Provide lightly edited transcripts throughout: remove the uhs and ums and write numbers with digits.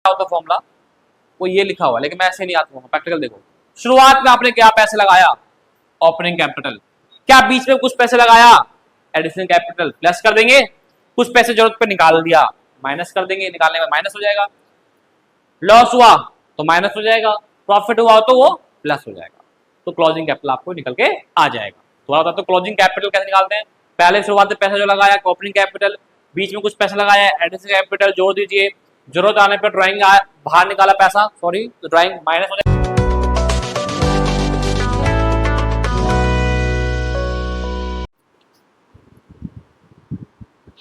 होता फॉर्मूला, वो ये लिखा हुआ, लेकिन मैं ऐसे नहीं आता हूँ। प्रैक्टिकल देखो, शुरुआत में आपने क्या पैसे लगाया, ओपनिंग कैपिटल, क्या बीच में कुछ पैसे लगाया, एडिशनल कैपिटल, प्लस कर देंगे, कुछ पैसे जरूरत पे निकाल दिया, माइनस कर देंगे, निकालने में माइनस हो जाएगा, लॉस हुआ तो माइनस हो जाएगा, प्रॉफिट हुआ तो वो प्लस हो जाएगा, तो क्लोजिंग कैपिटल आपको निकल के आ जाएगा। थोड़ा सा तो क्लोजिंग कैपिटल कैसे निकालते हैं, पहले शुरुआत में पैसा जो लगाया ओपनिंग कैपिटल, बीच में कुछ पैसा लगाया एडिशनल कैपिटल जोड़ दीजिए, जरूरत आने पर ड्राइंग बाहर निकाला पैसा, सॉरी तो ड्राइंग माइनस हो जाएगा।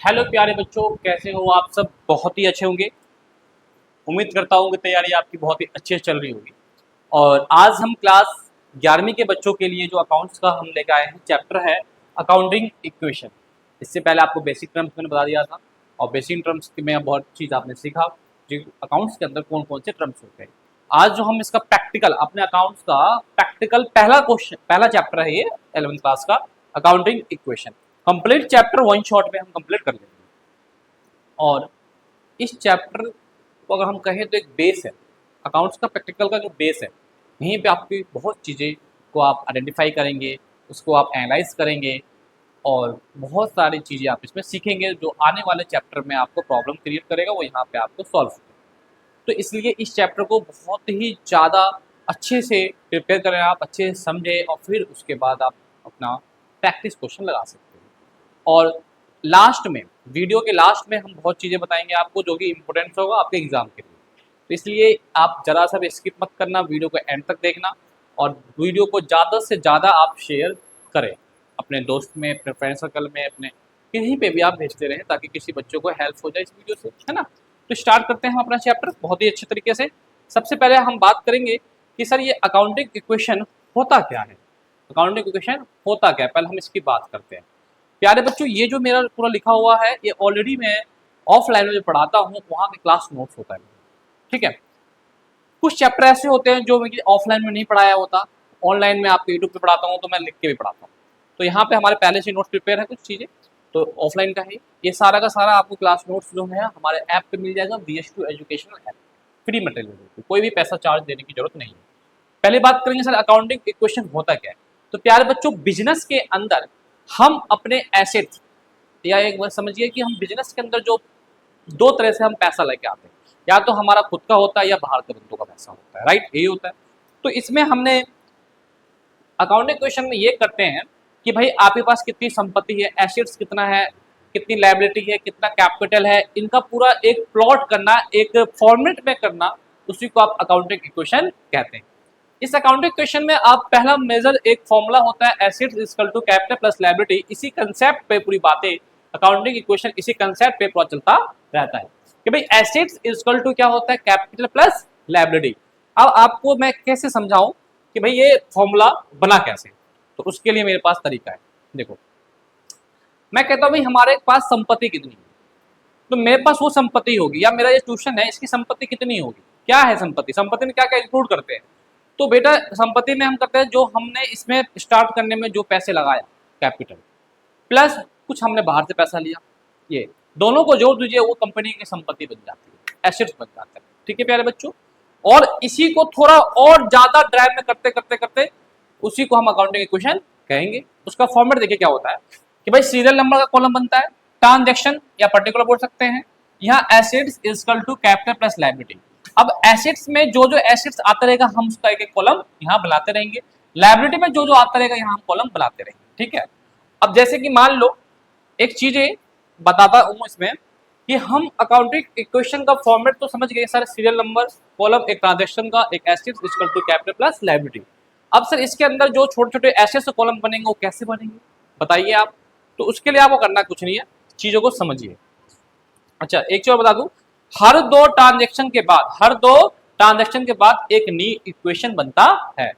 हेलो प्यारे बच्चों, कैसे हो आप सब? बहुत ही अच्छे होंगे, उम्मीद करता हूँ कि तैयारी आपकी बहुत ही अच्छी चल रही होगी। और आज हम क्लास 11वीं के बच्चों के लिए जो अकाउंट्स का हम लेकर आए हैं चैप्टर है अकाउंटिंग इक्वेशन। इससे पहले आपको बेसिक टर्म्स मैंने बता दिया था, और बेसिक टर्म्स में बहुत चीज़ आपने सीखा जो अकाउंट्स के अंदर कौन कौन से टर्म्स होते हैं। आज जो हम इसका प्रैक्टिकल अपने अकाउंट्स का प्रैक्टिकल पहला चैप्टर है ये 11वीं क्लास का accounting equation. Complete chapter one shot में हम कंप्लीट कर लेंगे। और इस चैप्टर को अगर हम कहें तो एक बेस है, अकाउंट्स का प्रैक्टिकल का जो बेस है, यहीं पे आपकी बहुत चीज़ें को आप आइडेंटिफाई करेंगे, उसको आप एनालाइज करेंगे, और बहुत सारी चीज़ें आप इसमें सीखेंगे जो आने वाले चैप्टर में आपको प्रॉब्लम क्रिएट करेगा, वो यहाँ पे आपको सॉल्व होगा। तो इसलिए इस चैप्टर को बहुत ही ज़्यादा अच्छे से प्रिपेयर करें, आप अच्छे से समझें, और फिर उसके बाद आप अपना प्रैक्टिस क्वेश्चन लगा सकते हैं। और लास्ट में, वीडियो के लास्ट में हम बहुत चीज़ें बताएंगे आपको जो कि इम्पोर्टेंट होगा आपके एग्जाम के लिए। तो इसलिए आप ज़रा सा भी स्किप मत करना, वीडियो को एंड तक देखना, और वीडियो को ज़्यादा से ज़्यादा आप शेयर करें अपने दोस्त में, अपने फ्रेंड सर्कल में, अपने कहीं पे भी आप भेजते रहें ताकि किसी बच्चों को हेल्प हो जाए इस वीडियो से, है ना। तो स्टार्ट करते हैं हम अपना चैप्टर बहुत ही अच्छे तरीके से। सबसे पहले हम बात करेंगे कि सर ये अकाउंटिंग इक्वेशन होता क्या है, अकाउंटिंग इक्वेशन होता क्या है, पहले हम इसकी बात करते हैं। प्यारे बच्चों, ये जो मेरा पूरा लिखा हुआ है ये ऑलरेडी मैं ऑफलाइन में जो पढ़ाता हूँ वहाँ के क्लास नोट्स होता है, ठीक है। कुछ चैप्टर ऐसे होते हैं जो मैं ऑफलाइन में नहीं पढ़ाया होता, ऑनलाइन में आपको यूट्यूब पे पढ़ाता हूँ तो मैं लिख के भी पढ़ाता हूँ। तो यहाँ पे हमारे पहले से नोट्स प्रिपेयर है कुछ चीज़ें, तो ऑफलाइन का है ये सारा का सारा। आपको क्लास नोट्स जो है हमारे ऐप पे मिल जाएगा, BS2 educational app, free material, कोई भी पैसा चार्ज देने की जरूरत नहीं है। पहले बात करेंगे सर अकाउंटिंग इक्वेशन होता क्या है। तो प्यारे बच्चों, बिजनेस के अंदर हम अपने एसेट्स, या एक बार समझिए कि हम बिजनेस के अंदर जो दो तरह से हम पैसा लेके आते हैं, या तो हमारा खुद का होता है या बाहर के बंदों का पैसा होता है, राइट, यही होता है। तो इसमें हमने अकाउंटिंग इक्वेशन में ये करते हैं कि भाई आपके पास कितनी संपत्ति है, एसेट्स कितना है, कितनी लायबिलिटी है, कितना कैपिटल है, इनका पूरा एक प्लॉट करना, एक फॉर्मेट में करना, उसी को आप अकाउंटिंग इक्वेशन कहते हैं। इस अकाउंटिंग इक्वेशन में आप पहला मेजर एक फॉर्मूला होता है assets equal to capital plus liability. इसी कंसेप्ट पे पूरी बातें, अकाउंटिंग इक्वेशन इसी कंसेप्ट पे पूरा चलता रहता है कि भाई एसेट्स इक्वल टू क्या होता है, कैपिटल प्लस लायबिलिटी। अब आपको मैं कैसे समझाऊं कि भाई ये फॉर्मूला बना कैसे, तो उसके लिए मेरे पास तरीका है। देखो, मैं कहता हूं भाई हमारे पास संपत्ति कितनी है, तो मेरे पास वो संपत्ति होगी, या मेरा ये ट्यूशन है इसकी संपत्ति कितनी होगी। क्या है संपत्ति, संपत्ति में क्या क्या इंक्लूड करते हैं, तो बेटा संपत्ति में हम करते हैं जो हमने इसमें स्टार्ट करने में जो पैसे लगाया कैपिटल, प्लस कुछ हमने बाहर से पैसा लिया, ये दोनों को जोड़ दीजिए, वो कंपनी की संपत्ति बन जाती है, एसेट्स बन जाते हैं, ठीक है प्यारे बच्चों। और इसी को थोड़ा और ज्यादा ड्राइव में करते करते करते उसी को हम अकाउंटिंग इक्वेशन कहेंगे। उसका फॉर्मेट देखिए क्या होता है कि भाई सीरियल नंबर का कॉलम बनता है, ट्रांजैक्शन या पर्टिकुलर बोल सकते हैं, यहाँ assets equal to capital plus liability. अब एसेट्स में जो जो एसेट्स आता रहेगा हम उसका एक एक कॉलम यहाँ बनाते रहेंगे, लायबिलिटी में जो जो आता रहेगा यहाँ हम कॉलम बनाते रहेंगे, ठीक है। अब जैसे कि मान लो एक चीज बताता हूँ इसमें कि हम अकाउंटिंग इक्वेशन का फॉर्मेट तो समझ गए सर, सीरियल नंबर कॉलम, एक ट्रांजैक्शन का, एक assets equal to capital plus liability. अब सर इसके अंदर जो छोटे छोटे एसेट्स कॉलम बनेंगे वो कैसे बनेंगे बताइए आप। तो उसके लिए आपको करना कुछ नहीं है, चीजों को समझिए। अच्छा एक चीज और बता दूं, हर दो ट्रांजैक्शन के बाद एक नई इक्वेशन बनता है,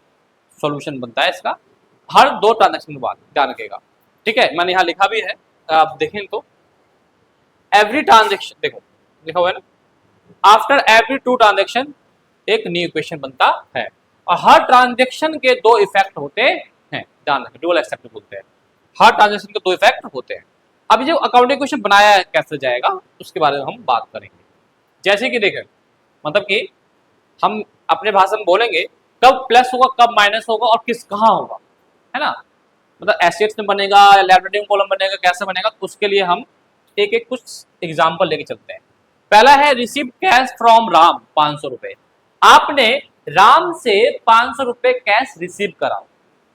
सॉल्यूशन बनता है इसका, हर दो ट्रांजैक्शन के बाद, ध्यान रखिएगा, ठीक है। मैंने यहाँ लिखा भी है, आप देखें तो एवरी ट्रांजैक्शन, देखो लिखा हुआ है ना, आफ्टर एवरी टू ट्रांजैक्शन एक न्यू इक्वेशन बनता है, और हर ट्रांजैक्शन के दो इफेक्ट होते हैं, ध्यान रखें, डुअल एक्सेप्ट बोलते हैं, हर ट्रांजैक्शन के दो इफेक्ट होते हैं। अभी जो अकाउंटिंग इक्वेशन बनाया कैसे जाएगा उसके बारे में हम बात करेंगे। जैसे कि देखें मतलब कि हम अपने भाषा में बोलेंगे कब प्लस होगा, कब माइनस होगा और किस कहाँ होगा, है ना। मतलब एसेट्स में बनेगा या लायबिलिटी में कॉलम बनेगा, कैसे बनेगा, तो उसके लिए हम एक एक कुछ एग्जाम्पल लेके चलते हैं। पहला है रिसीव कैश फ्रॉम राम 500 रुपए। आपने राम से 500 रुपए कैश रिसीव करा,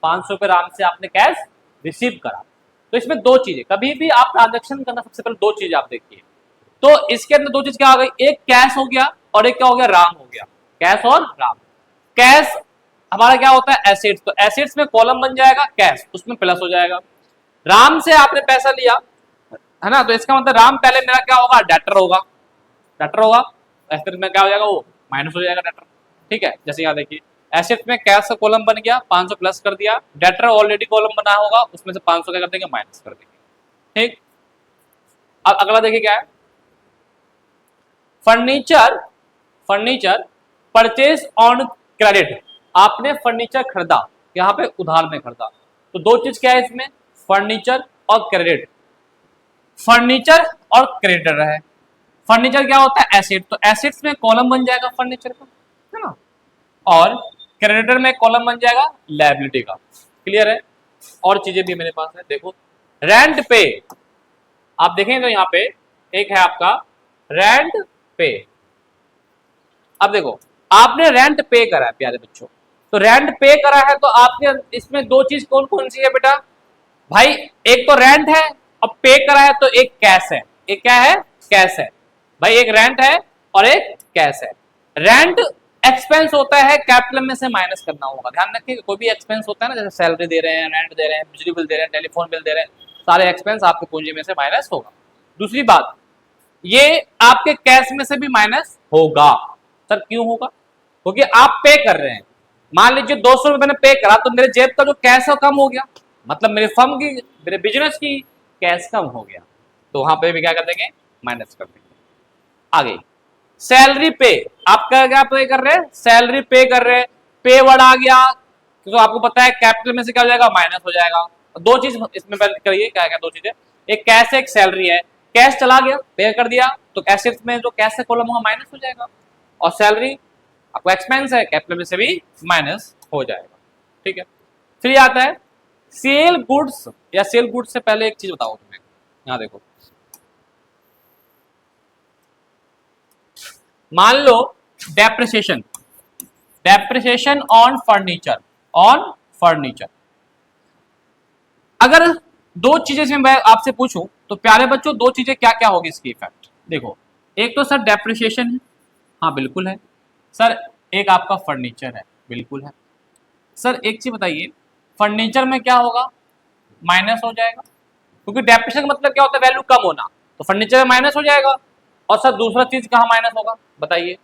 500 रुपए राम से आपने कैश रिसीव करा। तो इसमें दो चीजें, कभी भी आप ट्रांजेक्शन करना सबसे पहले दो चीजें आप देखिए। तो इसके अंदर दो चीज क्या आ गई, एक कैश हो गया और एक क्या हो गया, राम हो गया। कैश और राम। कैश हमारा क्या होता है, एसेट्स, तो एसेट्स में कॉलम बन जाएगा कैश, उसमें प्लस हो जाएगा। राम से आपने पैसा लिया, है ना, तो इसका मतलब राम पहले मेरा क्या होगा, डेटर होगा, डेटर होगा। एसेट में क्या हो जाएगा, वो माइनस हो जाएगा डेटर। ठीक है, जैसे यहाँ देखिए एसेट में कैश का कॉलम बन गया, 500 प्लस कर दिया, डेटर ऑलरेडी कॉलम बना होगा, उसमें से 500 क्या कर देंगे, माइनस कर देंगे। ठीक, अब अगला देखिए क्या है, furniture, furniture purchase on credit. आपने फर्नीचर खरीदा, यहाँ पे उधार में खरीदा, तो दो चीज क्या है इसमें, फर्नीचर और क्रेडिट। फर्नीचर और क्रेडिटर है। फर्नीचर क्या होता है, एसेट, तो एसेट्स में कॉलम बन जाएगा फर्नीचर का, है ना, और क्रेडिटर में कॉलम बन जाएगा लायबिलिटी का। क्लियर है। और चीजें भी मेरे पास है, देखो रेंट पे, आप देखें तो यहाँ पे एक है आपका रेंट पे। अब देखो आपने रेंट पे करा है प्यारे बच्चों, तो रेंट पे करा है तो आपने इसमें दो चीज कौन कौन सी है बेटा भाई, एक तो रेंट है और पे करा है, तो एक कैश है। एक क्या है, कैश है भाई, एक रेंट है और एक कैश है। रेंट एक्सपेंस होता है, कैपिटल में से माइनस करना होगा, ध्यान रखिए। कोई भी एक्सपेंस होता है ना, जैसे सैलरी दे रहे हैं, रेंट दे रहे हैं, बिजली बिल दे रहे हैं, टेलीफोन बिल दे रहे हैं, सारे एक्सपेंस आपके पूंजी में से माइनस होगा। दूसरी बात, ये आपके कैश में से भी माइनस होगा। सर क्यों होगा, क्योंकि आप पे कर रहे हैं। मान लीजिए 200 रुपए मैंने पे करा, तो मेरे जेब का जो कैश है कम हो गया, मतलब मेरे फर्म की, मेरे बिजनेस की कैश कम हो गया, तो वहां पे भी क्या कर देंगे, माइनस कर देंगे। आगे सैलरी पे, आप क्या पे कर रहे हैं, सैलरी पे कर रहे हैं, पे वर्ड आ गया तो आपको पता है कैपिटल में से क्या हो जाएगा, माइनस हो जाएगा। दो चीज इसमें करिए, क्या क्या दो चीजें, एक कैश है एक सैलरी है। कैश चला गया, पे कर दिया, तो एसेट्स में जो कैश का कॉलम होगा माइनस हो जाएगा, और सैलरी आपको एक्सपेंस है, कैपिटल में से भी माइनस हो जाएगा। ठीक है, फिर आता है सेल गुड्स, या सेल गुड्स से पहले एक चीज बताओ तुम्हें, यहां देखो, मान लो depreciation, depreciation on furniture, on furniture. अगर दो चीजें से मैं आपसे पूछूं तो प्यारे बच्चों दो चीजें क्या क्या होगी इसकी इफेक्ट, देखो एक तो सर डेप्रिसिएशन है, हाँ बिल्कुल है सर। एक आपका फर्नीचर है, बिल्कुल है सर। एक चीज बताइए, फर्नीचर में क्या होगा, माइनस हो जाएगा, क्योंकि डेप्रिसिएशन का मतलब क्या होता है, वैल्यू कम होना, तो फर्नीचर में माइनस हो जाएगा। और सर दूसरा चीज कहाँ माइनस होगा बताइए,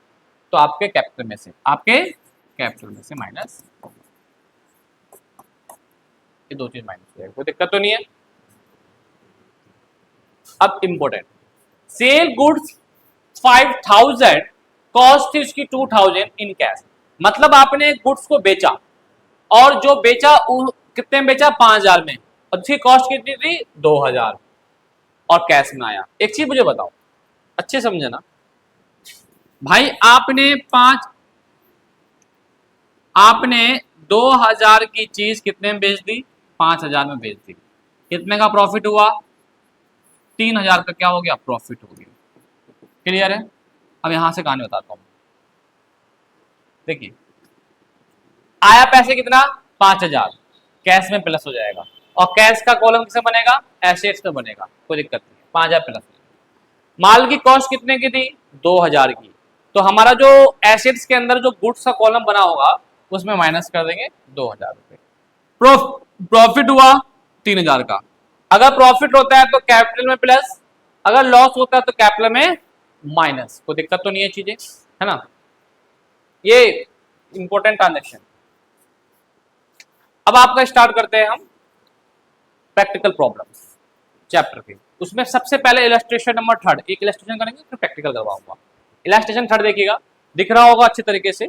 तो आपके कैपिटल में से, आपके कैपिटल में से माइनस होगा। ये दो चीज माइनस हो जाएगा, कोई दिक्कत तो नहीं है। अब इंपॉर्टेंट, सेल गुड्स 5000, कॉस्ट थी उसकी 2000 इन कैश, मतलब आपने गुड्स को बेचा, और जो बेचा कितने में बेचा, 5000 में, और उसकी कॉस्ट कितनी थी 2000, और कैश में आया। एक चीज मुझे बताओ, अच्छे समझे ना भाई, आपने 2000 की चीज कितने में बेच दी, 5000 में बेच दी, कितने का प्रॉफिट हुआ, 3000 का क्या हो गया, प्रॉफिट हो गया। क्लियर है। अब यहां से कहानी बताता हूं, देखिए आया पैसे कितना, 5000, कैश में प्लस हो जाएगा, और कैश का कॉलम किसमें बनेगा, एसेट्स में बनेगा, कोई दिक्कत नहीं है, 5000 प्लस। माल की कॉस्ट कितने की थी, 2000 की, तो हमारा जो एसेट्स के अंदर जो गुड्स का कॉलम बना होगा उसमें माइनस कर देंगे 2000 रुपए। प्रॉफिट हुआ 3000 का। अगर प्रॉफिट होता है तो कैपिटल में प्लस, अगर लॉस होता है तो कैपिटल में माइनस, कोई दिक्कत तो नहीं है चीजें, है ना। ये इंपॉर्टेंट ट्रांजेक्शन। अब आपका स्टार्ट करते हैं हम प्रैक्टिकल प्रॉब्लम्स चैप्टर के। उसमें सबसे पहले इलस्ट्रेशन नंबर 3, एक इलस्ट्रेशन करेंगे फिर प्रैक्टिकल करवाऊंगा। इलस्ट्रेशन 3 देखिएगा, दिख रहा होगा अच्छे तरीके से।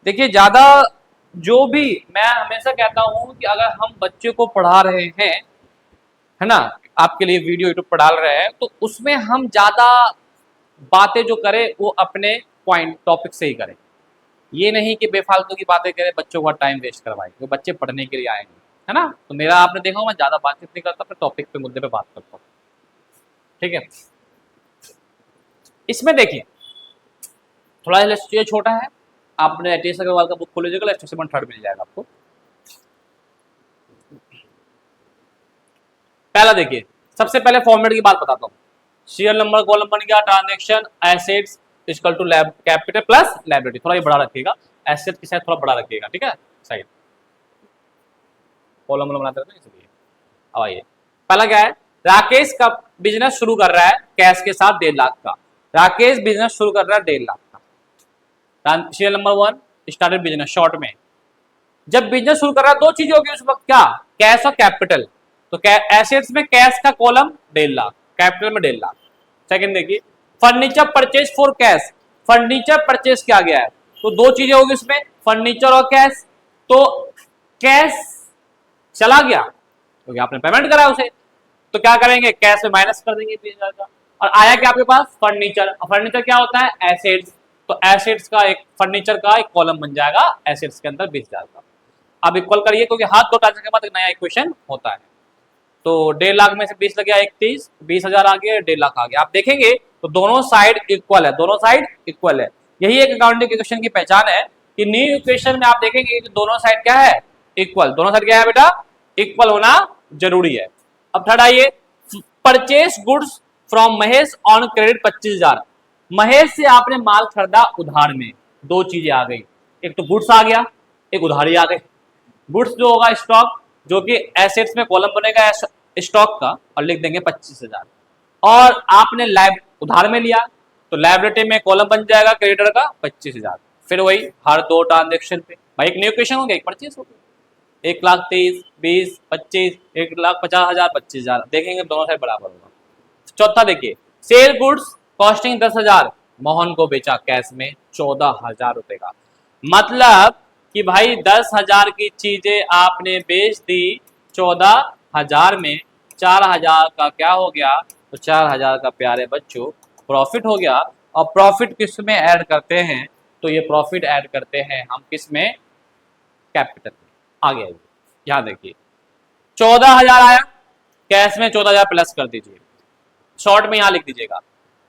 देखिए ज्यादा जो भी मैं हमेशा कहता हूं कि अगर हम बच्चे को पढ़ा रहे हैं, है ना, आपके लिए वीडियो यूट्यूब पर डाल रहे हैं, तो उसमें हम ज्यादा बातें जो करें वो अपने पॉइंट टॉपिक से ही करें। ये नहीं कि बेफालतू की बातें करें, बच्चों का टाइम वेस्ट करवाएं, क्योंकि बच्चे पढ़ने के लिए आएंगे, है ना। तो मेरा आपने देखा मैं ज़्यादा बातचीत नहीं करता, अपने टॉपिक पे मुद्दे पे बात करता हूँ, ठीक है। इसमें देखिए थोड़ा ये छोटा है, आपने एटीएस अग्रवाल का बुक खोल लीजिएगा, इलेक्ट्रिसिटी थर्ड मिल जाएगा आपको। पहला देखिए, सबसे पहले फॉर्मेट की बात बताता हूँ। सीरियल नंबर कॉलम बन गया, transaction assets equal to capital plus liability, थोड़ा ये बड़ा रखिएगा, एसेट की साइड थोड़ा बड़ा रखिएगा, ठीक है। साइड कॉलम बनाते हैं इसलिए। अब आइए, पहला क्या है, राकेश का बिजनेस शुरू कर रहा है कैश के साथ 1.5 लाख का। राकेश बिजनेस शुरू कर रहा है 1.5 लाख का। Serial number 1 started business short में। जब बिजनेस शुरू कर रहा है दो चीजें होगी उस वक्त, क्या, कैश और कैपिटल। तो एसेट्स में कैश का कॉलम 1.5 लाख, कैपिटल में 1.5 लाख। सेकंड देखिए, furniture purchase for cash, furniture purchase किया गया है, तो दो चीजें होगी उसमें, फर्नीचर और कैश। तो कैश चला गया क्योंकि आपने पेमेंट करा उसे, तो क्या करेंगे, कैश में माइनस कर देंगे 20,000 का। और आया क्या आपके पास, फर्नीचर। फर्नीचर क्या होता है, एसेट्स, तो एसेट्स का एक, फर्नीचर का एक कॉलम बन जाएगा एसेट्स के अंदर 20,000 का। अब इक्वल करिए, क्योंकि हाथ दो टांचे के बाद एक नया इक्वेशन होता है। तो 1.5 लाख में से 20 लग गया 31, 20,000 आ गया, 1.5 लाख आ गया। आप देखेंगे तो दोनों साइड इक्वल है, दोनों साइड इक्वल है। यही एक अकाउंटिंग इक्वेशन की पहचान है कि न्यू इक्वेशन में आप देखेंगे कि दोनों साइड क्या है, इक्वल। दोनों साइड क्या है बेटा, इक्वल होना जरूरी है। अब थर्ड आइए, purchase goods from Mahesh on credit 25,000। Mahesh से आपने माल खरीदा उधार में, दो चीजें आ गई, एक तो गुड्स आ गया, एक उधारी आ गई। गुड्स जो होगा स्टॉक, जो कि एसेट्स में कॉलम बनेगा स्टॉक का, और लिख देंगे 25,000। और आपने उधार में लिया, तो लायबिलिटी में कॉलम बन जाएगा क्रेडिटर का 25,000। फिर वही हर दो ट्रांजेक्शन पे भाई एक न्यू क्वेश्चन हो गया, एक परचेस हो गया, 1,23,000, 20, 25, 1,50,000, 25,000। देखेंगे दोनों साइड बराबर होगा। चौथा देखिए, सेल गुड्स कॉस्टिंग 10,000, मोहन को बेचा कैश में 14,000 रुपए का। मतलब कि भाई 10,000 की चीजें आपने बेच दी 14,000 में, 4,000 का क्या हो गया, तो 4,000 का प्यारे बच्चों प्रॉफिट हो गया। और प्रॉफिट किस में ऐड करते हैं, तो ये प्रॉफिट ऐड करते हैं हम किस में, कैपिटल में। आगे आइए, यहां देखिए 14,000 आया, कैश में 14,000 प्लस कर दीजिए, शॉर्ट में यहां लिख दीजिएगा।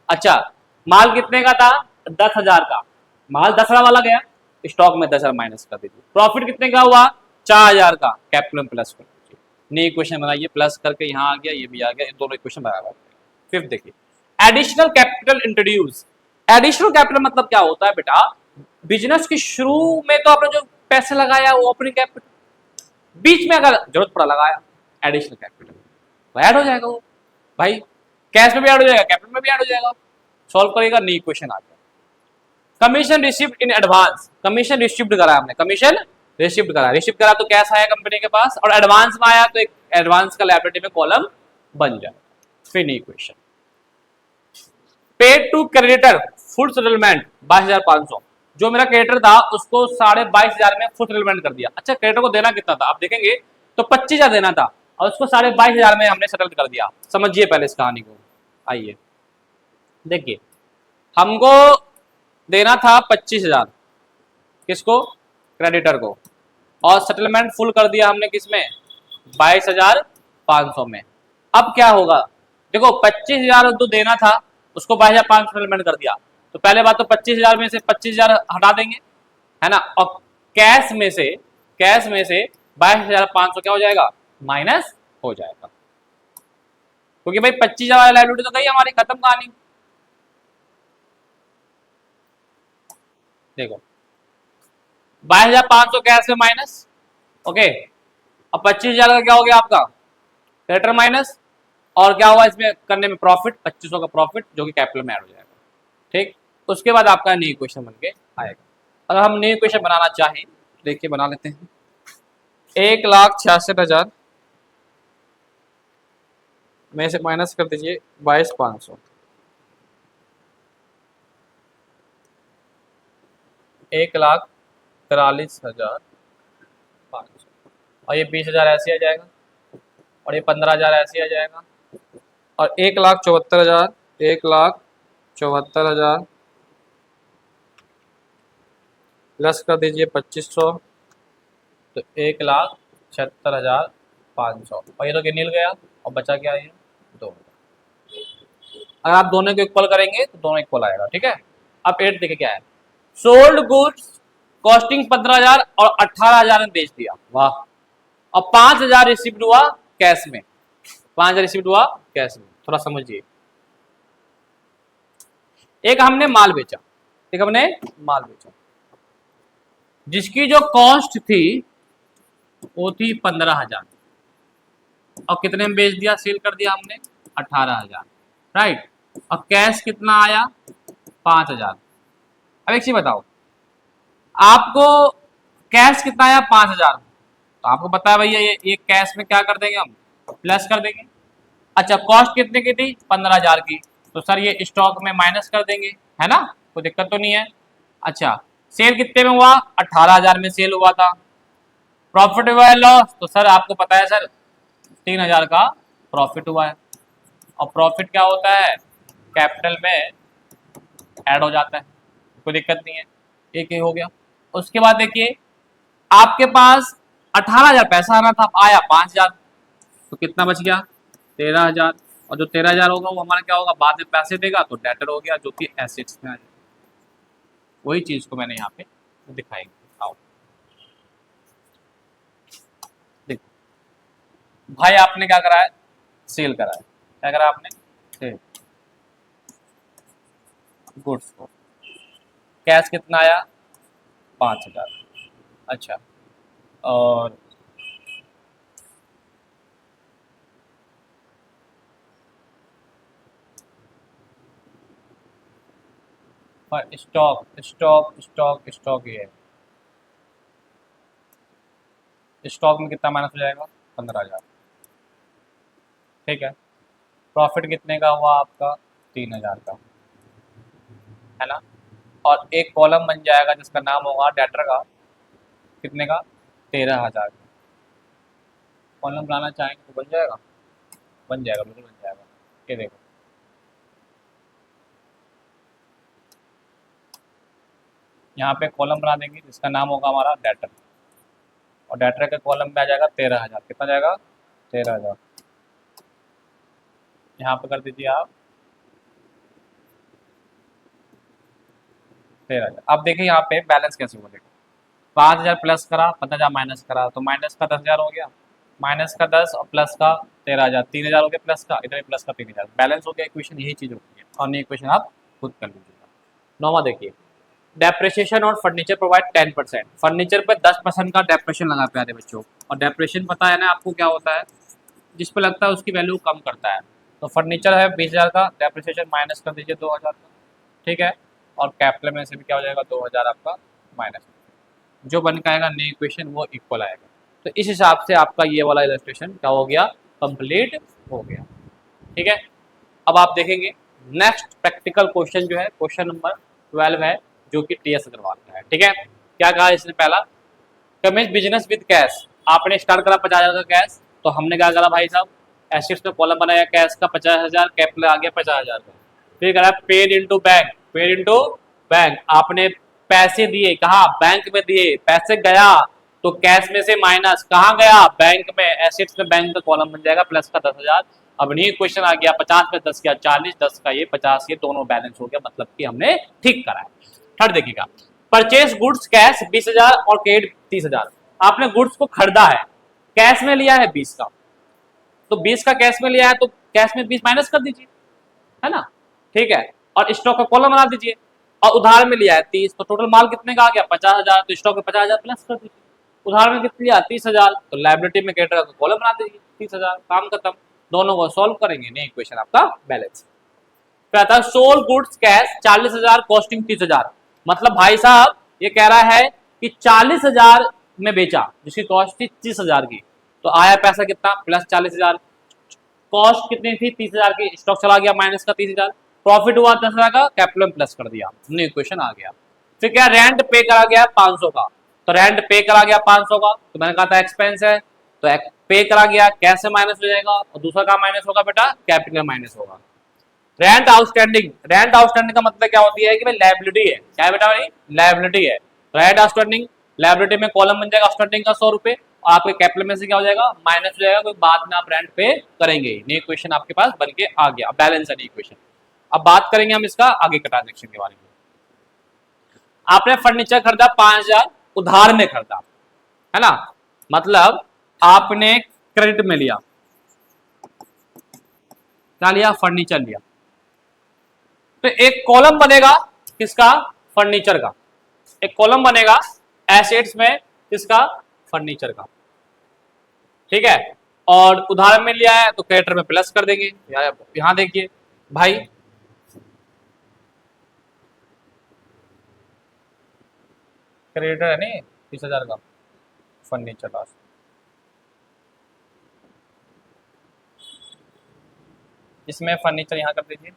अच्छा, माल कितने का था, 10,000 का, माल 10,000 वाला गया, स्टॉक में 10,000 माइनस कर दीजिए। प्रॉफिट कितने का हुआ, 4,000 का, कैपिटल में प्लस कर दीजिए। नई इक्वेशन बनाइए, प्लस करके यहाँ आ गया, ये भी आ गया, इन दोनों इक्वेशन बराबर। फिफ्थ देखिए, additional capital introduce. Additional capital मतलब क्या होता है बेटा, बिजनेस के शुरू में तो आपने जो पैसे लगाया वो ओपनिंग कैपिटल, बीच में अगर जरूरत पड़ा लगाया एडिशनल कैपिटल, तो ऐड हो जाएगा वो भाई, कैश में भी ऐड हो जाएगा, कैपिटल में भी ऐड हो जाएगा। सॉल्व करेगा, नई क्वेश्चन आ गया। Commission received in advance, commission received करा हमने, कमीशन रिसीव्ड करा, रिसीव करा तो कैश आया कंपनी के पास, और एडवांस में आया तो एक एडवांस का लायबिलिटी में कॉलम बन जाएगा। फिर नई question, paid to creditor full settlement 22,500, जो मेरा क्रेडिटर था उसको 22,500 में फुल सेटलमेंट कर दिया। अच्छा, क्रेडिटर को देना कितना था, आप देखेंगे तो 25,000 देना था, और उसको 22,500 में हमने सेटल कर दिया। समझिए पहले इस कहानी को। आइए देखिए, हमको देना था 25,000, किसको, क्रेडिटर को, और सेटलमेंट फुल कर दिया हमने किसमें, 22,500 में। अब क्या होगा, देखो 25,000 तो देना था, उसको 22,500 सेटलमेंट कर दिया, तो पहले बात तो 25,000 में से 25,000 हटा देंगे, है ना, और कैश में से 22,500 क्या हो जाएगा, माइनस हो जाएगा, क्योंकि भाई 25,000 वाली लायबिलिटी तो गई हमारी, खत्म कहानी। देखो 22,500 कैश में माइनस, ओके, अब 25,000 का क्या हो गया आपका क्रेडिटर माइनस, और क्या हुआ इसमें करने में प्रॉफिट, 2,500 का प्रॉफिट जो कि कैपिटल में ऐड हो जाएगा। ठीक, उसके बाद आपका न्यू इक्वेशन बन के आएगा। अगर हम न्यू इक्वेशन बनाना चाहें तो देखिए बना लेते हैं, 1,66,000 में से माइनस कर दीजिए 22,500, 1,43,500, और ये 20,000 ऐसे आ जाएगा, और ये 15,000 ऐसे आ जाएगा, और 1,74,000, 1,74,000 प्लस कर दीजिए 2500, तो 1,76,500, और ये तो गिनिल गया और बचा क्या है 2। अगर आप दोनों को इक्वल करेंगे तो दोनों इक्वल आएगा, ठीक है। अब 8 देखिए क्या है, सोल्ड गुड्स कॉस्टिंग 15,000 और 18,000 में बेच दिया, वाह। और 5,000 रिसीव्ड हुआ कैश में, 5,000 रिसीव्ड हुआ कैश में। थोड़ा समझिए, एक हमने माल बेचा, एक हमने माल बेचा जिसकी जो कॉस्ट थी वो थी 15,000, और कितने में बेच दिया, सेल कर दिया हमने 18,000, राइट। और कैश कितना आया 5,000। अब एक चीज बताओ, आपको कैश कितना आया 5,000, तो आपको पता है भैया ये कैश में क्या कर देंगे हम, प्लस कर देंगे। अच्छा, कॉस्ट कितने की थी 15,000 की, तो सर ये स्टॉक में माइनस कर देंगे, है ना, कोई दिक्कत तो नहीं है। अच्छा, सेल कितने में हुआ 18,000 में सेल हुआ था। प्रॉफिट हुआ है लॉस, तो सर आपको पता है सर 3,000 का प्रॉफिट हुआ है। और प्रॉफिट क्या होता है, कैपिटल में ऐड हो जाता है, कोई दिक्कत नहीं है। एक ही हो गया। उसके बाद देखिए, आपके पास 18,000 पैसा आना था, आया 5,000, तो कितना बच गया 13,000। और जो 13,000 होगा वो हमारा क्या होगा, बाद में पैसे देगा, तो डेटर हो गया, जो कि एसेट्स में आ जाएगा। वही चीज को मैंने यहाँ पे दिखाई। आओ देखो भाई, आपने क्या करा है, सेल करा है। क्या करा आपने, सेल गुड्स को। कैश कितना आया 5,000। अच्छा, और स्टॉक स्टॉक स्टॉक स्टॉक ये है, स्टॉक में कितना माइनस हो जाएगा 15,000, ठीक है। प्रॉफिट कितने का हुआ आपका 3,000 का, है ना। और एक कॉलम बन जाएगा जिसका नाम होगा डेटर का, कितने का 13,000 का। कॉलम बनाना चाहेंगे तो बन जाएगा, बन जाएगा, बिल्कुल बन जाएगा। ये देखो, यहाँ पे कॉलम बना देंगे जिसका नाम होगा हमारा डेटर, और डेटर के कॉलम में आ जाएगा 13,000। कितना जाएगा 13,000। यहाँ पे कर दीजिए आप 13,000। अब देखिए यहाँ पे बैलेंस कैसे हुआ, देखो 5,000 प्लस करा, 15,000 माइनस करा, तो माइनस का 10,000 हो गया, माइनस का 10 और प्लस का 13,000, 3,000 हो गया प्लस का, इधर प्लस का 3,000, बैलेंस हो गया। इक्वेशन यही चीज होती है, और नहीं इक्वेशन आप खुद कर लीजिएगा। नौवा देखिए, डेप्रिसिएशन और फर्नीचर प्रोवाइड 10%, फर्नीचर पे 10% का डेप्रेशन लगा प्यारे बच्चों। और डेप्रेशन पता है ना आपको क्या होता है, जिस पे लगता है उसकी वैल्यू कम करता है। तो फर्नीचर है 20,000 का, डेप्रिसिएशन माइनस कर दीजिए 2,000 का, ठीक है। और कैपिटल में से भी क्या हो जाएगा 2,000 आपका माइनस, जो बन के आएगा नई इक्वेशन वो इक्वल आएगा। तो इस हिसाब से आपका ये वाला इलस्ट्रेशन क्या हो गया, कंप्लीट हो गया, ठीक है। अब आप देखेंगे नेक्स्ट प्रैक्टिकल क्वेश्चन जो है क्वेश्चन नंबर 12 है, जो कि टीएस अग्रवाल का है, ठीक है। क्या कहा इसने, पहला कमेंस बिजनेस विद कैश। आपने स्टार्ट करा 50,000 का कैश, तो हमने क्या करा भाई साहब, एसेट्स में कॉलम बनाया कैश का 50,000, कैपिटल आ गया 50,000 का। फिर करा paid into bank, paid into bank, आपने पैसे दिए, कहा बैंक में दिए, पैसे गया तो कैश में से माइनस, कहाँ गया बैंक में, एसेट्स में बैंक का कॉलम बन जाएगा प्लस का 10,000। अब नहीं क्वेश्चन आ गया 50 में 10 क्या 40, 10 का ये 50, ये दोनों बैलेंस हो गया, मतलब कि हमने ठीक करा है। थर्ड देखिएगा, परचेज गुड्स कैश 20,000 और पेड 30,000। आपने गुड्स को खरीदा है, कैश में लिया है 20 का, तो 20 का कैश में लिया है तो कैश में 20 माइनस कर दीजिए, है ना, ठीक है। और स्टॉक का कॉलम बना दीजिए, और उधार में लिया है 30, तो टोटल माल कितने का आ गया 50,000, तो स्टॉक में 50,000 प्लस कर दीजिए। उधार में कितने लिया 30,000, तो लायबिलिटी में क्रेडिटर का कॉलम बना दीजिए 30,000, काम खत्म। दोनों को सॉल्व करेंगे, नहीं इक्वेशन आपका बैलेंस। फिर आता है सोल्ड गुड्स कैश 40,000 कॉस्टिंग 30,000। मतलब भाई साहब ये कह रहा है कि 40,000 में बेचा जिसकी कॉस्ट थी 30,000 की, तो आया पैसा कितना प्लस 40,000, कॉस्ट कितनी थी 30,000 की, स्टॉक चला गया माइनस का 30,000, प्रॉफिट हुआ 10,000 का, कैपिटल में प्लस कर दिया, न्यू इक्वेशन आ गया। फिर क्या, रेंट पे करा गया 500 का, तो रेंट पे करा गया 500 का, तो मैंने कहा था एक्सपेंस है, तो पे करा गया, कैश से माइनस हो जाएगा, और दूसरा का माइनस होगा बेटा, कैपिटल माइनस होगा। रेंट आउटस्टैंडिंग, रेंट आउटस्टैंडिंग का मतलब क्या होती है कि भाई लायबिलिटी है, क्या है बेटा भाई, लायबिलिटी है। राइट आउटस्टैंडिंग, लायबिलिटी में कॉलम बन जाएगा आउटस्टैंडिंग का 100 रुपए, और आपके कैपिटल में से क्या हो जाएगा, माइनस हो जाएगा, कोई बाद में आप रेंट पे करेंगे। नई इक्वेशन आपके पास बन के आ गया, बैलेंस है नई इक्वेशन। अब बात करेंगे हम इसका आगे का ट्रांजेक्शन के बारे में। आपने फर्नीचर खरीदा 5,000 उधार में खरीदा, है ना, मतलब आपने क्रेडिट में लिया, क्या लिया, फर्नीचर लिया। तो एक कॉलम बनेगा किसका, फर्नीचर का, एक कॉलम बनेगा एसेट्स में किसका, फर्नीचर का, ठीक है। और उधार में लिया है तो क्रेडिटर में प्लस कर देंगे। यहां देखिए भाई, क्रेडिटर है नहीं 30,000 का, फर्नीचर का, इसमें फर्नीचर यहाँ कर दीजिए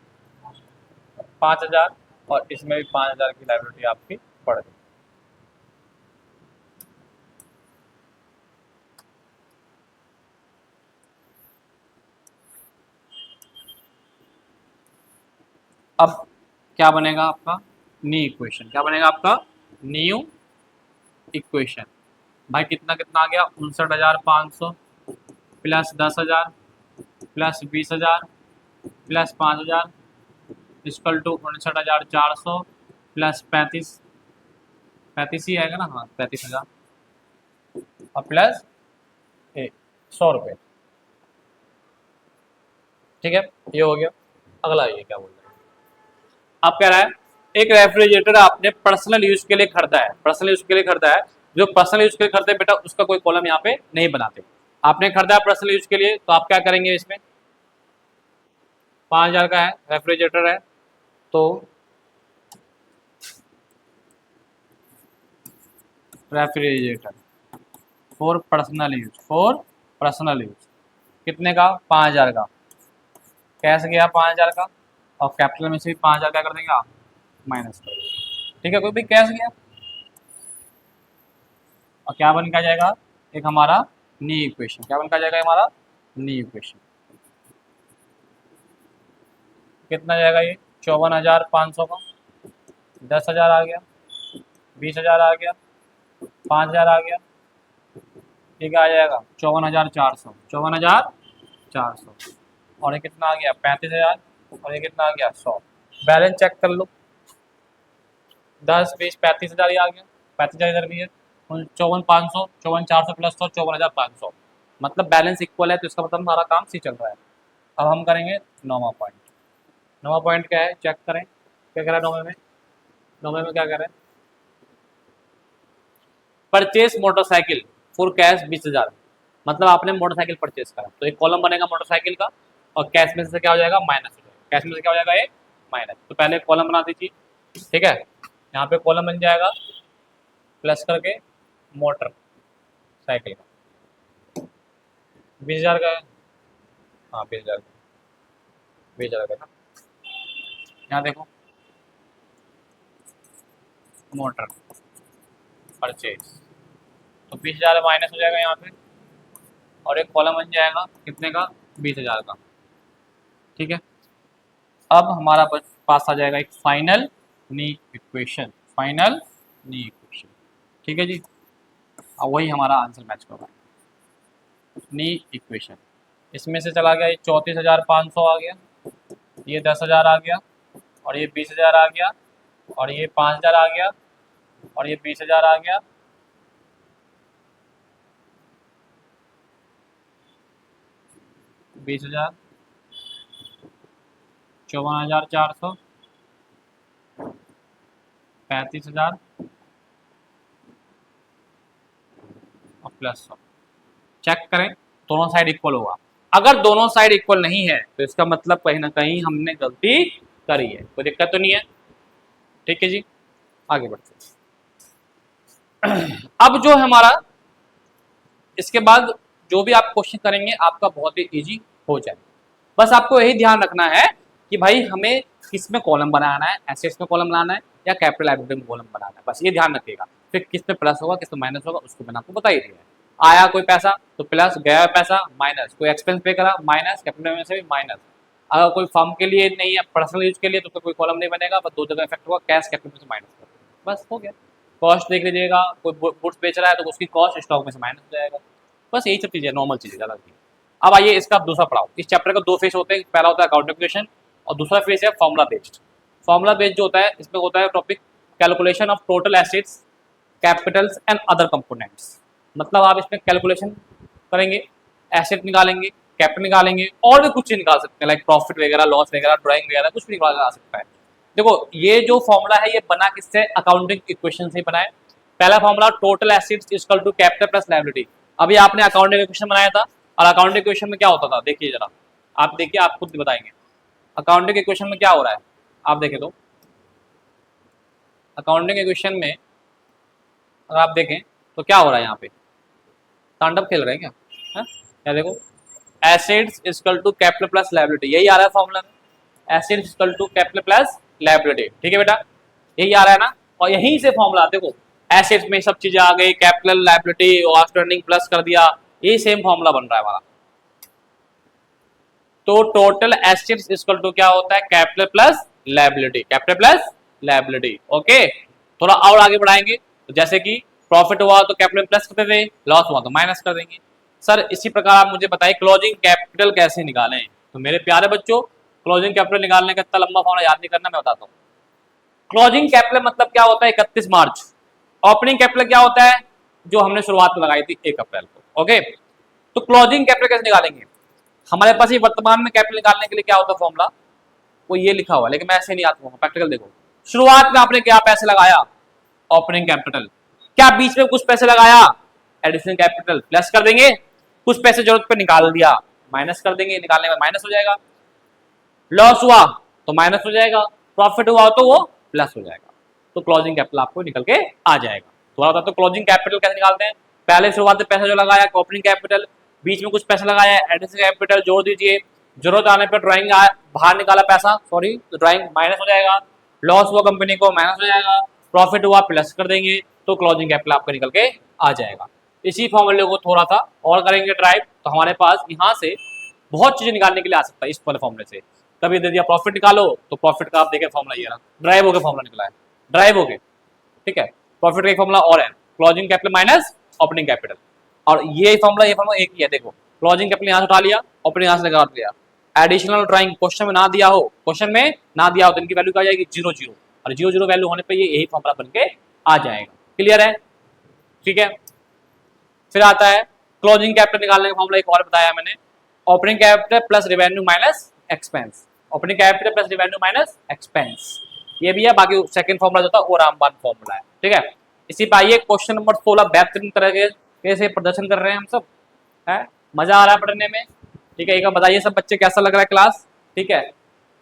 5,000, और इसमें भी 5,000 की लायबिलिटी आपकी पड़ गई। अब क्या बनेगा आपका, न्यू इक्वेशन, क्या बनेगा आपका, न्यू इक्वेशन। भाई कितना कितना आ गया, 59,500 plus 10,000 plus 20,000 plus 5,000 equal to 59,400 plus 35 ही आएगा ना, हाँ 35,000 और प्लस 100 रुपये, ठीक है, ये हो गया। अगला ये क्या बोल रहा है, आप कह रहा है एक रेफ्रिजरेटर आपने पर्सनल यूज के लिए खरीदा है, पर्सनल यूज के लिए खरीदा है, जो पर्सनल यूज के लिए खरीदते बेटा उसका कोई कॉलम यहाँ पे नहीं बनाते। आपने खरीदा पर्सनल यूज के लिए, तो आप क्या करेंगे, इसमें 5,000 का है रेफ्रिजरेटर है, तो refrigerator for personal use, for personal use कितने का, 5,000 का, कैश गया 5,000 का, और कैपिटल में से भी 5,000 क्या कर देंगे आप, माइनस कर देंगे, ठीक है, कोई भी कैश गया, और क्या बन के आ जाएगा, एक हमारा न्यू इक्वेशन, क्या बन के आ जाएगा हमारा न्यू इक्वेशन, कितना जाएगा ये 54,500 का, 10,000 आ गया, 20,000 आ गया, 5,000 आ गया, ठीक है, आ जाएगा 54,400, 54,400, और ये कितना आ गया 35,000, और ये कितना आ गया 100। बैलेंस चेक कर लो, 10 20 35,000 ही आ गया, 35,000 इधर भी है, 54,500, 54,400 प्लस 100, 54,500, मतलब बैलेंस इक्वल है, तो इसका मतलब हमारा काम सी चल रहा है। अब हम करेंगे 9वां पॉइंट। 9वां पॉइंट क्या है, चेक करें, क्या कह रहा है 9वें में, 9वें में क्या कह रहे हैं, परचेस मोटरसाइकिल फॉर कैश 20,000, मतलब आपने मोटरसाइकिल परचेस करा, तो एक कॉलम बनेगा मोटरसाइकिल का, और कैश में से क्या हो जाएगा, माइनस हो जाएगा, कैश में से क्या हो जाएगा, एक माइनस, तो पहले कॉलम बना दीजिए, ठीक है, यहाँ पे कॉलम बन जाएगा प्लस करके मोटर साइकिल का, 20,000 का है, हाँ 20,000 का, 20,000 का ना, यहाँ देखो मोटर परचेज, तो 20,000 माइनस हो जाएगा यहाँ पे, और एक कॉलम बन जाएगा कितने का, 20,000 का, ठीक है। अब हमारा पास आ जाएगा एक फाइनल नी इक्वेशन, फाइनल नी इक्वेशन, ठीक है जी, अब वही हमारा आंसर मैच कर रहा है, नी इक्वेशन। इसमें से चला गया ये 34,500 आ गया, ये 10,000 आ गया, और ये 20,000 आ गया, और ये 5,000 आ गया, और ये 20,000 आ गया, 20,000, 54,400, 35,000 और प्लस 100। चेक करें दोनों साइड इक्वल होगा, अगर दोनों साइड इक्वल नहीं है तो इसका मतलब कहीं ना कहीं हमने गलती करी है, कोई दिक्कत तो नहीं है, ठीक है जी, आगे बढ़ते हैं। अब जो हमारा इसके बाद जो भी आप क्वेश्चन करेंगे आपका बहुत ही इजी हो जाए, बस आपको यही ध्यान रखना है कि भाई हमें किस में कॉलम बनाना है, एसेट्स में कॉलम बनाना है या कैपिटल लायबिलिटी में कॉलम बनाना है, बस ये ध्यान रखिएगा। फिर किस में प्लस होगा किस में माइनस होगा उसको मैंने आपको बता ही दिया है। आया कोई पैसा तो प्लस, गया पैसा माइनस, कोई एक्सपेंस पे करा माइनस, कैपिटल में से भी माइनस। अगर कोई फर्म के लिए नहीं है पर्सनल यूज के लिए तो कोई कॉलम नहीं बनेगा, बस दो जगह इफेक्ट होगा, कैश कैपिटल में से माइनस कर, बस हो गया, कॉस्ट देख लीजिएगा, कोई गुड्स बेच रहा है तो उसकी कॉस्ट स्टॉक में से माइनस हो जाएगा। बस यही सब चीज़ें, नॉर्मल चीज़ें ज़्यादा नहीं। अब आइए इसका दूसरा पढ़ाओ। इस चैप्टर का दो फेज होते हैं, पहला होता है अकाउंट इक्वेशन और दूसरा फेज है फॉर्मूला बेस्ड। फॉर्मूला बेस्ड जो होता है इसमें होता है topic calculation of total assets, Capitals and other components. मतलब आप इसमें कैलकुलेशन करेंगे, एसेट निकालेंगे, कैपिटल निकालेंगे और भी कुछ निकाल सकते हैं, लाइक प्रॉफिट वगैरह, लॉस वगैरह, ड्राइंग वगैरह, कुछ भी निकाला जा सकता है। देखो ये जो फॉर्मूला है ये बना किससे, अकाउंटिंग इक्वेशन से बना है। पहला formula total assets equal to capital plus liability. अभी आपने अकाउंटिंग इक्वेशन बनाया था और अकाउंटिंग इक्वेशन में क्या होता था, देखिए जरा, आप देखिए, आप खुद बताएंगे अकाउंटिंग इक्वेशन में क्या हो रहा है। आप देखें तो अकाउंटिंग इक्वेशन में अगर आप देखें तो क्या हो रहा है, यहाँ पे तांडव खेल रहे हैं क्या, है? क्या देखो, assets equal to capital plus liability, यही आ रहा है फॉर्मूला में, assets equal to capital plus liability. ठीक है बेटा, यही आ रहा है ना। और यहीं से फॉर्मूला देखो, एसेट्स में सब चीजें आ गई, कैपिटल लायबिलिटी और आउटस्टैंडिंग प्लस कर दिया, यही सेम फॉर्मूला बन रहा है हमारा। तो टोटल एसेट्स इक्वल टू क्या होता है, capital plus liability, capital plus liability. Okay, थोड़ा और आगे बढ़ाएंगे तो जैसे कि प्रॉफिट हुआ तो कैपिटल प्लस करते थे, लॉस हुआ तो माइनस कर देंगे। सर इसी प्रकार आप मुझे बताइए क्लोजिंग कैपिटल कैसे निकालें। तो मेरे प्यारे बच्चों, क्लोजिंग कैपिटल निकालने का इतना लंबा फॉर्मूला याद नहीं करना, मैं बताता हूँ। क्लोजिंग कैपिटल मतलब क्या होता है, 31 मार्च। ओपनिंग कैपिटल क्या होता है, जो हमने शुरुआत में लगाई थी 1 अप्रैल को। ओके, तो क्लोजिंग कैपिटल कैसे निकालेंगे, हमारे पास ये वर्तमान में कैपिटल निकालने के लिए क्या होता है फॉर्मूला, वो ये लिखा हुआ है, लेकिन मैं ऐसे नहीं आता हूँ। प्रैक्टिकल देखो, शुरुआत में आपने क्या पैसे लगाया, ओपनिंग कैपिटल, क्या बीच में कुछ पैसे लगाया, एडिशनल कैपिटल, प्लस कर देंगे, कुछ पैसे जरूरत पे निकाल दिया, माइनस कर देंगे, निकालने में माइनस हो जाएगा, लॉस हुआ तो माइनस हो जाएगा, प्रॉफिट हुआ तो वो प्लस हो जाएगा। तो क्लोजिंग कैपिटल आपको निकल के आ जाएगा। थोड़ा सा तो क्लोजिंग कैपिटल कैसे निकालते हैं, पहले शुरुआत में पैसा जो लगाया ओपनिंग कैपिटल, बीच में कुछ पैसा लगाया एडिशनल कैपिटल जोड़ दीजिए, जरूरत आने पर ड्राइंग बाहर निकाला पैसा, सॉरी तो ड्राइंग माइनस हो जाएगा, लॉस हुआ कंपनी को माइनस हो जाएगा, प्रॉफिट हुआ प्लस कर देंगे, तो क्लोजिंग कैपिटल आपका निकल के आ जाएगा। इसी फॉर्मूले को थोड़ा सा और करेंगे ड्राइव, तो हमारे पास यहाँ से बहुत चीजें निकालने के लिए आ सकता है इस वाले फॉर्मूले से। कभी दे दिया प्रॉफिट निकालो तो प्रॉफिट का आप देखें फॉर्मूला ये रहा, ड्राइव हो गया फॉर्मूला निकला है, ड्राइव हो गए। ठीक है, प्रॉफिट का एक फॉर्मूला और है, closing capital minus opening capital, और ये फॉर्मूला एक ही है। देखो क्लोजिंग कैपिटल यहाँ से उठा लिया, ओपनिंग यहाँ से लगा दिया, एडिशनल ड्राइंग क्वेश्चन में ना दिया हो, क्वेश्चन में ना दिया हो तो इनकी वैल्यू क्या आ जाएगी, 0 0, और 0 0 वैल्यू होने पर ये यही फॉर्मूला बन के आ जाएगा। क्लियर है, ठीक है। फिर आता है क्लोजिंग कैपिटल निकालने का फॉर्मूला, एक और बताया मैंने, opening capital plus revenue minus expense, opening capital plus revenue minus expense, ये भी है। बाकी सेकंड फॉर्मूला जो था वो रामबान फॉर्मूला है। ठीक है, इसी पर आइए क्वेश्चन नंबर 16, बेहतरीन तरह से प्रदर्शन कर रहे हैं हम सब, है मजा आ रहा है पढ़ने में। ठीक है, एक बार बताइए सब बच्चे कैसा लग रहा है क्लास। ठीक है,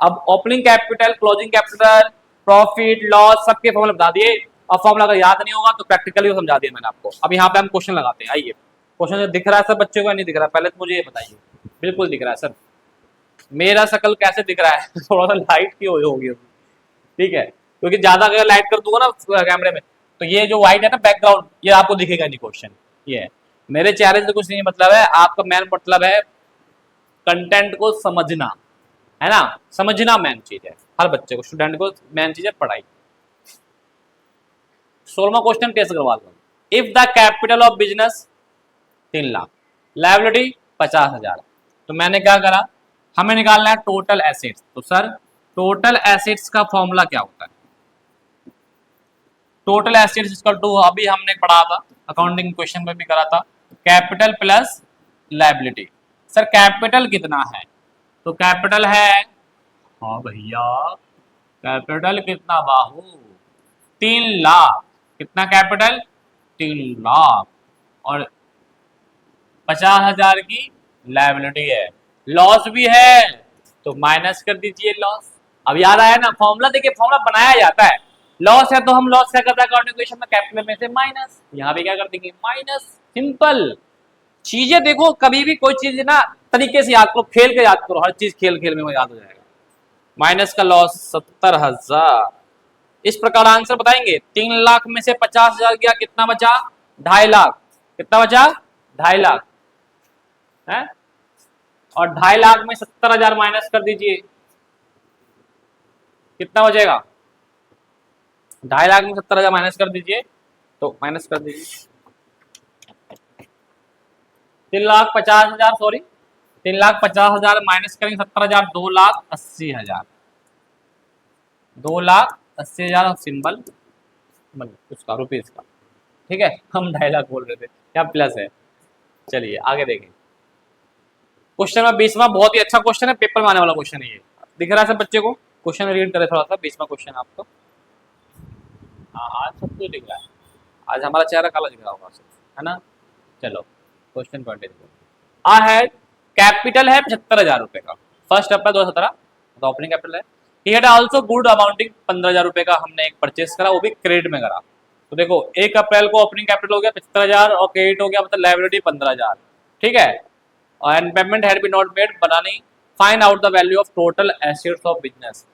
अब opening capital, closing capital, profit loss सबके फॉर्मूला बता दिए। अब फॉर्मूला अगर याद नहीं होगा तो प्रैक्टिकली समझा दिया मैंने आपको। अब यहाँ पे हम क्वेश्चन लगाते हैं। आइए, क्वेश्चन दिख रहा है सब बच्चों को, नहीं दिख रहा पहले तो मुझे ये बताइए। बिल्कुल दिख रहा है सर, मेरा शकल कैसे दिख रहा है थोड़ा सा लाइट की होगी। ठीक है, क्योंकि ज्यादा अगर लाइट कर दूंगा ना कैमरे में तो ये जो व्हाइट है ना बैकग्राउंड, ये आपको दिखेगा नहीं क्वेश्चन। ये है, मेरे चेहरे से कुछ नहीं मतलब है, आपका मेन मतलब है कंटेंट को समझना, है ना, समझना मेन चीज है। हर बच्चे को, स्टूडेंट को मेन चीज है पढ़ाई। 16वां क्वेश्चन टेस्ट करवा दो। If the capital of business 3 lakh, liability 50,000, तो मैंने क्या करा, हमें निकालना है टोटल एसेट्स। तो सर टोटल एसेट्स का फॉर्मूला क्या होता है, टोटल एसेट्स इक्वल टू, अभी हमने पढ़ा था अकाउंटिंग क्वेश्चन में भी करा था, capital plus liability. Sir capital कितना है, तो कैपिटल है, हाँ भैया कैपिटल कितना बाहू, 3 लाख। कितना कैपिटल, 3 लाख, और 50,000 की लायबिलिटी है, लॉस भी है तो माइनस कर दीजिए लॉस। अब याद आया ना फॉर्मूला, देखिए फॉर्मूला बनाया जाता है, लॉस है तो हम लॉस क्या करते हैं अकाउंटिंग इक्वेशन में, कैपिटल में से माइनस, यहाँ पे क्या कर देंगे माइनस। सिंपल चीजें देखो, कभी भी कोई चीज ना तरीके से याद करो, खेल के याद करो, हर चीज खेल खेल में याद हो जाएगा। माइनस का लॉस 70,000, इस प्रकार आंसर बताएंगे। 3 लाख में से 50,000 गया, कितना बचा, 2.5 लाख, कितना बचा 2.5 लाख है, और 2.5 लाख में 70,000 माइनस कर दीजिए, कितना बचेगा, 2.5 लाख में 70,000 माइनस कर दीजिए तो माइनस कर दीजिए 3,50,000, सॉरी 3,50,000 माइनस करेंगे 70,000, 2,80,000, 2,80,000 और सिंबल उसका रुपीज का। ठीक है, हम 2.5 लाख बोल रहे थे, क्या प्लस है। चलिए आगे देखें। क्वेश्चन नंबर 20वां बहुत ही अच्छा क्वेश्चन है, पेपर में आने वाला क्वेश्चन है ये। दिख रहा है सब बच्चे को? क्वेश्चन रीड करें थोड़ा सा, 20वां क्वेश्चन आपको। हाँ आज सब कुछ दिख रहा है, आज हमारा चेहरा काला दिख रहा होगा सिर्फ, है ना। चलो क्वेश्चन कंटिन्यू। है कैपिटल है 75,000 रुपए का, 1 अप्रैल 2017, तो ओपनिंग कैपिटल है। He had also good amounting 15,000 रुपए का हमने एक परचेस करा, वो भी क्रेडिट में करा। तो देखो 1 अप्रैल को ओपनिंग कैपिटल हो गया 75,000 और क्रेडिट हो गया मतलब लायबिलिटी 15,000। ठीक है, and payment had been not made, बना नहीं। Find out the value of total assets of business.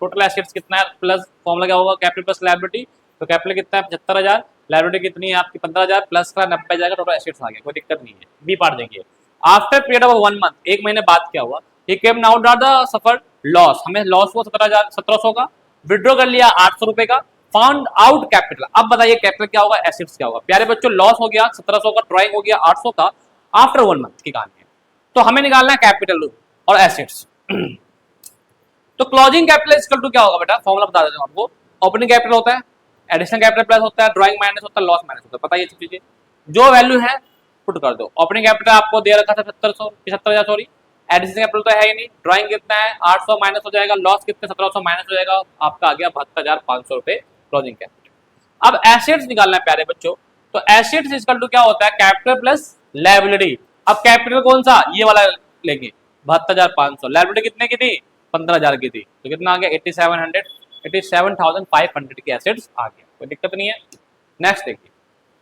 Total assets कितना है, प्लस फॉर्मूला क्या होगा, कैपिटल प्लस लायबिलिटी। तो कैपिटल कितना है 75,000, लायबिलिटी कितनी है आपकी 15,000, प्लस का 90 जाएगा, टोटल एसेट्स आ गया, कोई दिक्कत नहीं है। बी पार्ट देखिए। आफ्टर पीरियड ऑफ 1 मंथ, 1 महीने बाद क्या हुआ, he came know that the suffer loss, हमें लॉस हुआ 17,000 का, विड्रॉ कर लिया 800 रुपए का। फाउंड आउट कैपिटल, अब बताइए कैपिटल क्या होगा, एसेट्स क्या होगा। प्यारे बच्चों लॉस हो गया 1700 का, ड्राइंग हो गया 800 का, आफ्टर 1 मंथ की कहानी है। तो हमें निकालना है कैपिटल और एसेट्स। तो क्लोजिंग कैपिटल इक्वल टू क्या होगा बेटा, फॉर्मूला बता देता हूं आपको। ओपनिंग कैपिटल होता है, एडिशनल कैपिटल प्लस होता है, ड्राइंग माइनस होता है, लॉस माइनस होता है। बताइए चीजें, जो वैल्यू है पुट कर दो। ओपनिंग कैपिटल आपको दे रखा था 75,000, सॉरी एडिशनल कैपिटल तो है ही नहीं, ड्राइंग कितना है 800 माइनस हो जाएगा, लॉस कितने 1700 माइनस हो जाएगा, आपका आ गया 72,500 रुपए क्लोजिंग कैपिटल। अब एसेट्स निकालना है प्यारे बच्चों, तो एसेट्स इक्वल टू क्या होता है, कैपिटल प्लस लायबिलिटी। अब कैपिटल कौन सा, ये वाला लेंगे 72,500, लायबिलिटी कितने की थी 15,000 की थी, तो कितना आ गया 87,500 के एसेट्स आ गया, कोई दिक्कत नहीं है। नेक्स्ट देखिए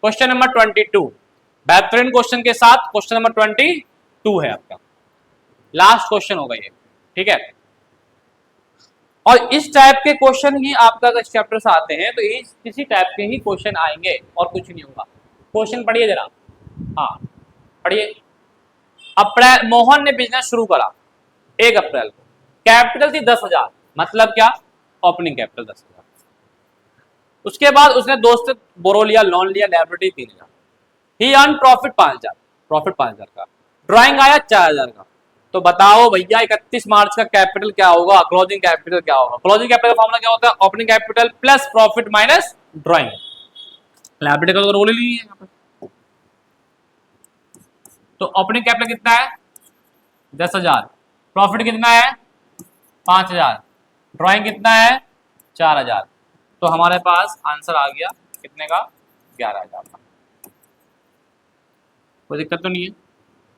क्वेश्चन नंबर 22, बेहतरीन क्वेश्चन के साथ क्वेश्चन नंबर 22 है आपका, लास्ट क्वेश्चन होगा ये। ठीक है, और इस टाइप के क्वेश्चन ही आपका अगर चैप्टर से आते हैं तो इसी टाइप के ही क्वेश्चन आएंगे और कुछ नहीं होगा। क्वेश्चन पढ़िए जरा, हाँ पढ़िए। अप्रैल मोहन ने बिजनेस शुरू करा 1 अप्रैल को, कैपिटल थी 10,000, मतलब क्या, ओपनिंग कैपिटल 10,000। उसके बाद उसने दोस्त से बोरो लिया, लोन लिया, लायबिलिटी 3,000। ही अर्न प्रॉफिट 5,000, प्रॉफिट 5,000 का, ड्राइंग आया 4,000 का। तो बताओ भैया 31 मार्च का कैपिटल क्या होगा, क्लोजिंग कैपिटल क्या होगा। क्लोजिंग कैपिटल का फॉर्मूला क्या होता है, opening capital plus profit minus drawing. Liability का तो रोल ही नहीं है यहाँ पे। तो ओपनिंग कैपिटल कितना है 10,000, प्रॉफिट कितना है 5,000, ड्राइंग कितना है 4,000। तो हमारे पास आंसर आ गया कितने का, 11,000 का। कोई दिक्कत तो नहीं है।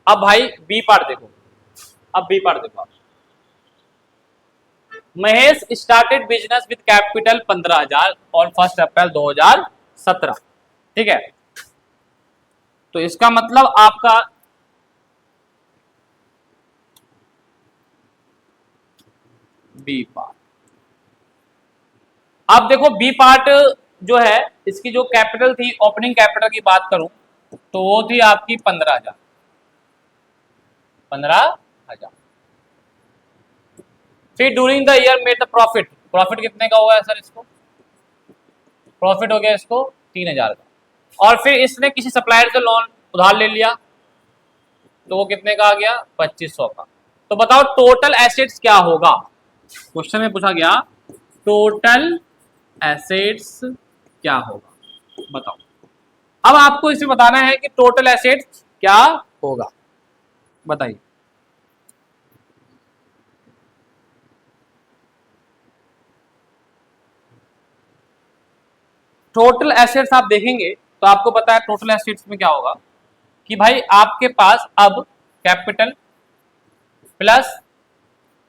अब भाई बी पार्ट देखो, अब बी पार्ट देखो आप। Mahesh started business with capital 15,000 और 1 अप्रैल 2017। ठीक है, तो इसका मतलब आपका बी पार्ट। अब देखो बी पार्ट जो है, इसकी जो कैपिटल थी, ओपनिंग कैपिटल की बात करूं तो वो थी आपकी 15,000, 15,000। फिर during the year made the profit, profit कितने का हुआ है सर, इसको प्रॉफिट हो गया इसको 3,000 का। और फिर इसने किसी सप्लायर से लोन उधार ले लिया, तो वो कितने का आ गया 2,500 का। तो बताओ टोटल एसेट्स क्या होगा, क्वेश्चन में पूछा गया टोटल एसेट्स क्या होगा, बताओ। अब आपको इसमें बताना है कि टोटल एसेट्स क्या होगा, बताइए। टोटल एसेट्स आप देखेंगे तो आपको पता है टोटल एसेट्स में क्या होगा कि भाई आपके पास अब कैपिटल प्लस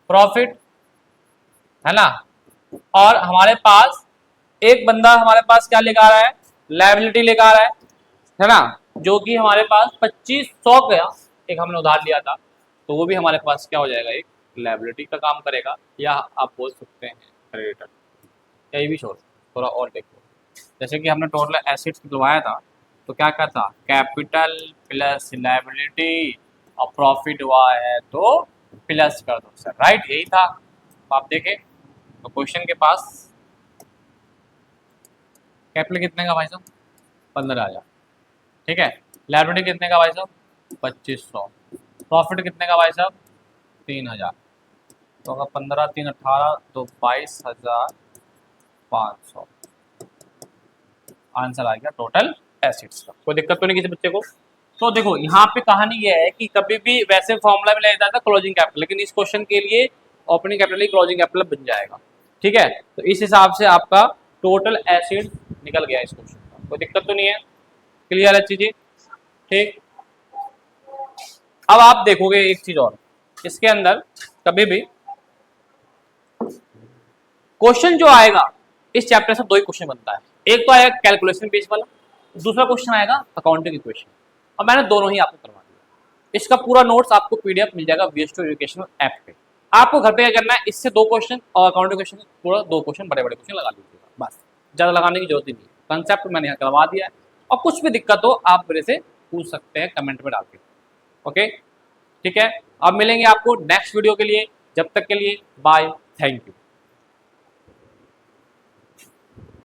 प्रॉफिट है ना, और हमारे पास एक बंदा हमारे पास क्या लेकर आ रहा है, लायबिलिटी लेकर आ रहा है ना, जो कि हमारे पास 2,500 का एक हमने उधार लिया था, तो वो भी हमारे पास क्या हो जाएगा, एक लायबिलिटी का काम करेगा, या आप बोल सकते हैं क्रेडिटर, या भी छोड़। थोड़ा और देखो, जैसे कि हमने टोटल एसेट्स निकलवाया था तो क्या क्या था, कैपिटल प्लस लायबिलिटी और प्रॉफिट हुआ है तो प्लस कर दो सर, राइट, यही था। तो आप देखें तो क्वेश्चन के पास कैपिटल कितने का भाई साहब 15,000। ठीक है, लायबिलिटी कितने का भाई साहब? 2500। प्रॉफिट कितने का भाई साहब? 3,000। तो अगर 15 3 18 तो 22,500 आंसर आ गया टोटल एसेट्स का। कोई दिक्कत तो नहीं किसी बच्चे को? तो देखो यहाँ पे कहानी ये है कि कभी भी वैसे फॉर्मूला में लेता था क्लोजिंग कैपिटल, लेकिन इस क्वेश्चन के लिए ओपनिंग कैपिटल ही क्लोजिंग कैपिटल बन जाएगा। ठीक है, तो इस हिसाब से आपका टोटल एसेट निकल गया इस क्वेश्चन का। कोई दिक्कत तो नहीं है? क्लियर है चीजें? ठीक, अब आप देखोगे एक चीज और, इसके अंदर कभी भी क्वेश्चन जो आएगा इस चैप्टर से दो ही क्वेश्चन बनता है। एक तो आएगा कैलकुलेशन बेस वाला, दूसरा क्वेश्चन आएगा अकाउंटिंग इक्वेशन, और मैंने दोनों ही आपको करवा दिया। इसका पूरा नोट्स आपको पीडीएफ मिल जाएगा VS2 एजुकेशनल ऐप पे। आपको घर पे क्या करना है, इससे 2 क्वेश्चन और अकाउंटिंग क्वेश्चन पूरा 2 क्वेश्चन बड़े बड़े क्वेश्चन लगा लीजिएगा, बस ज़्यादा लगाने की जरूरत ही नहीं है। कंसेप्ट मैंने यहाँ करवा दिया है, और कुछ भी दिक्कत हो आप मेरे से पूछ सकते हैं कमेंट में डाल के। ओके, ठीक है, अब मिलेंगे आपको नेक्स्ट वीडियो के लिए। जब तक के लिए बाय, थैंक यू।